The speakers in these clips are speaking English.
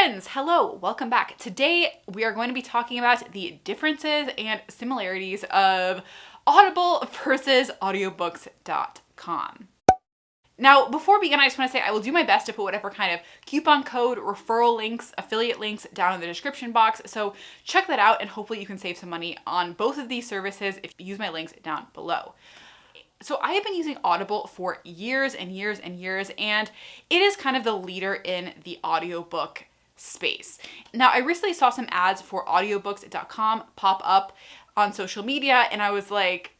friends, hello, welcome back. Today we are going to be talking about the differences and similarities of Audible versus audiobooks.com. Now, before we begin, I just want to say I will do my best to put whatever kind of coupon code, referral links, affiliate links down in the description box. So check that out and hopefully you can save some money on both of these services if you use my links down below. So I have been using Audible for years and years and years, and it is kind of the leader in the audiobook space. Now, I recently saw some ads for audiobooks.com pop up on social media, and I was like,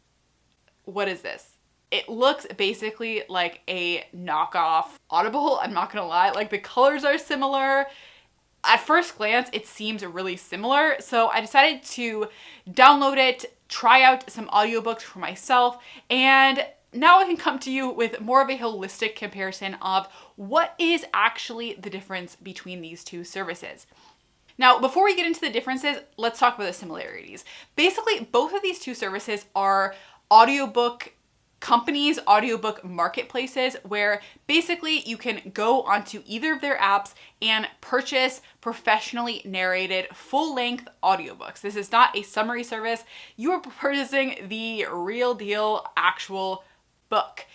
what is this? It looks basically like a knockoff Audible. I'm not gonna lie, like the colors are similar. At first glance, it seems really similar. So I decided to download it, try out some audiobooks for myself, and now I can come to you with more of a holistic comparison of what is actually the difference between these two services. Now, before we get into the differences, let's talk about the similarities. Basically, both of these two services are audiobook companies, audiobook marketplaces, where basically you can go onto either of their apps and purchase professionally narrated full-length audiobooks. This is not a summary service. You are purchasing the real deal, actual book.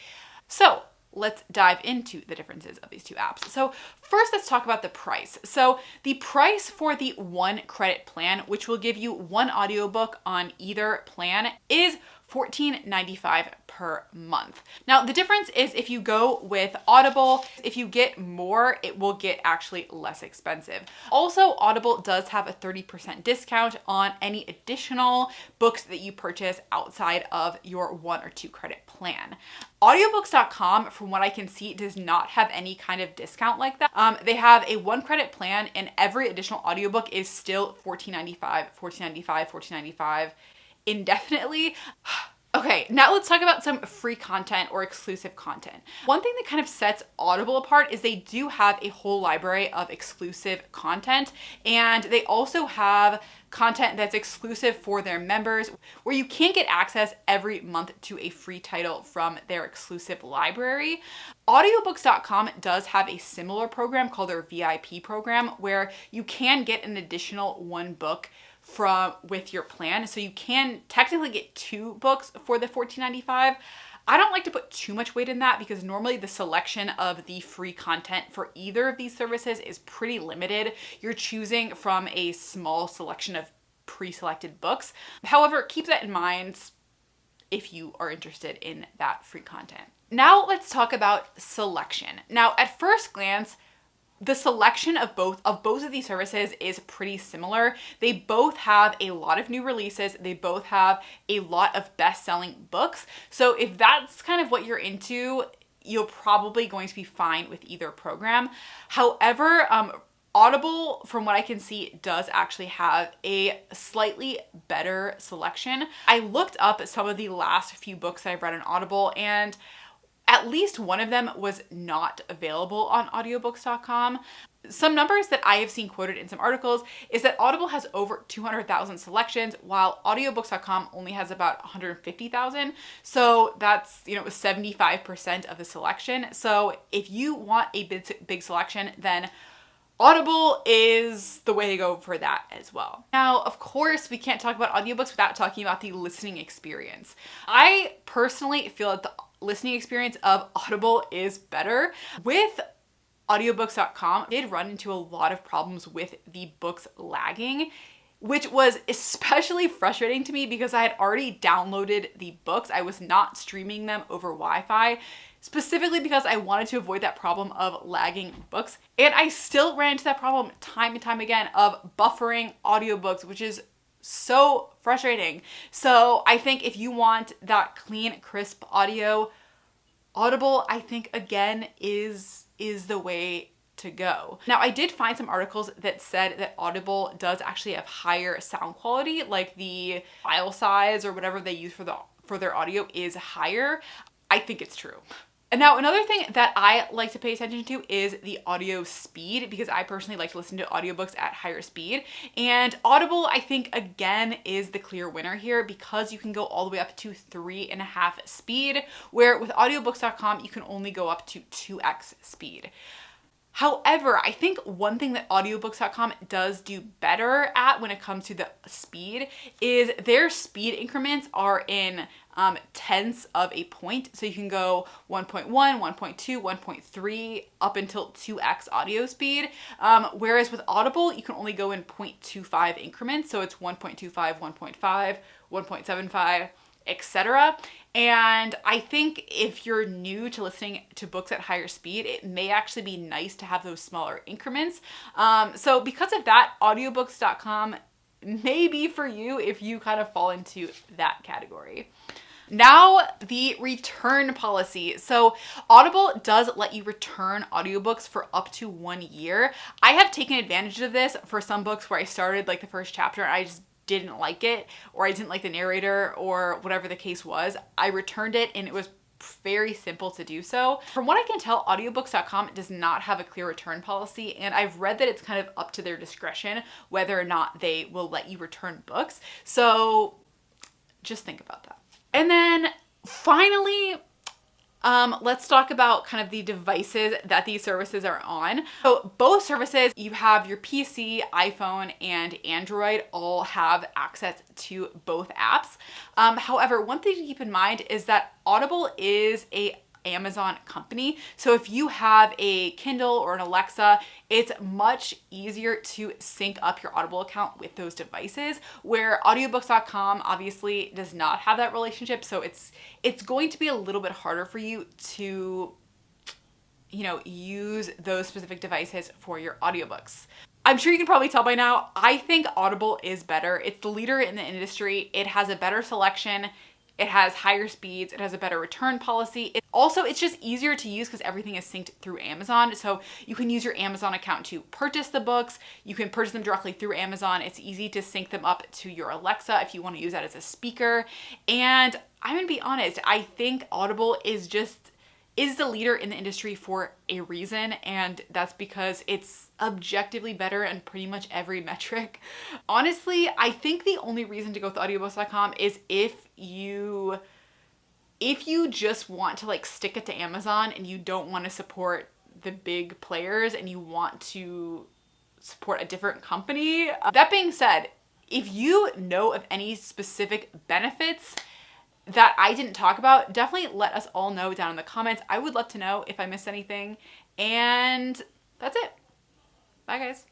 So let's dive into the differences of these two apps. So first, let's talk about the price. So the price for the 1 credit plan, which will give you 1 audiobook on either plan, is $14.95 per month. Now, the difference is if you go with Audible, if you get more, it will get actually less expensive. Also, Audible does have a 30% discount on any additional books that you purchase outside of your 1 or 2 credit plan. Audiobooks.com, from what I can see, does not have any kind of discount like that. They have a 1 credit plan, and every additional audiobook is still $14.95, $14.95, $14.95 indefinitely. Okay, now let's talk about some free content or exclusive content. One thing that kind of sets Audible apart is they do have a whole library of exclusive content, and they also have content that's exclusive for their members, where you can get access every month to a free title from their exclusive library. Audiobooks.com does have a similar program called their VIP program, where you can get an additional 1 book with your plan. So you can technically get 2 books for the $14.95. I don't like to put too much weight in that because normally the selection of the free content for either of these services is pretty limited. You're choosing from a small selection of pre-selected books. However, keep that in mind if you are interested in that free content. Now let's talk about selection. Now, at first glance, the selection of both of these services is pretty similar. They both have a lot of new releases. They both have a lot of best-selling books. So if that's kind of what you're into, you're probably going to be fine with either program. However, Audible, from what I can see, does actually have a slightly better selection. I looked up some of the last few books that I've read on Audible, and at least one of them was not available on audiobooks.com. Some numbers that I have seen quoted in some articles is that Audible has over 200,000 selections, while audiobooks.com only has about 150,000. So that's, 75% of the selection. So if you want a big selection, then Audible is the way to go for that as well. Now, of course, we can't talk about audiobooks without talking about the listening experience. I personally feel that the listening experience of Audible is better. With audiobooks.com, I did run into a lot of problems with the books lagging, which was especially frustrating to me because I had already downloaded the books. I was not streaming them over Wi-Fi, specifically because I wanted to avoid that problem of lagging books. And I still ran into that problem time and time again of buffering audiobooks, which is so frustrating. So I think if you want that clean, crisp audio, Audible, I think, again, is the way to go. Now, I did find some articles that said that Audible does actually have higher sound quality, like the file size or whatever they use for their audio is higher. I think it's true. And now another thing that I like to pay attention to is the audio speed, because I personally like to listen to audiobooks at higher speed. And Audible, I think, again, is the clear winner here because you can go all the way up to 3.5 speed, where with audiobooks.com, you can only go up to 2x speed. However, I think one thing that audiobooks.com does do better at when it comes to the speed is their speed increments are in tenths of a point. So you can go 1.1, 1.2, 1.3 up until 2x audio speed. Whereas with Audible, you can only go in 0.25 increments. So it's 1.25, 1.5, 1.75, etc. And I think if you're new to listening to books at higher speed, it may actually be nice to have those smaller increments. So because of that, audiobooks.com may be for you if you kind of fall into that category. Now, the return policy. So Audible does let you return audiobooks for up to 1 year. I have taken advantage of this for some books where I started like the first chapter and I just didn't like it, or I didn't like the narrator, or whatever the case was. I returned it and it was very simple to do so. From what I can tell, audiobooks.com does not have a clear return policy, and I've read that it's kind of up to their discretion whether or not they will let you return books. So just think about that. And then finally, let's talk about kind of the devices that these services are on. So both services, you have your PC, iPhone, and Android all have access to both apps. However, one thing to keep in mind is that Audible is a Amazon company. So if you have a Kindle or an Alexa, it's much easier to sync up your Audible account with those devices, where audiobooks.com obviously does not have that relationship. So it's going to be a little bit harder for you to, use those specific devices for your audiobooks. I'm sure you can probably tell by now, I think Audible is better. It's the leader in the industry. It has a better selection. It has higher speeds. It has a better return policy. It's just easier to use because everything is synced through Amazon. So you can use your Amazon account to purchase the books. You can purchase them directly through Amazon. It's easy to sync them up to your Alexa if you want to use that as a speaker. And I'm going to be honest, I think Audible is the leader in the industry for a reason, and that's because it's objectively better in pretty much every metric. Honestly, I think the only reason to go with audiobooks.com is if you just want to stick it to Amazon and you don't want to support the big players and you want to support a different company. That being said, if you know of any specific benefits that I didn't talk about, definitely let us all know down in the comments. I would love to know if I missed anything. And that's it. Bye, guys.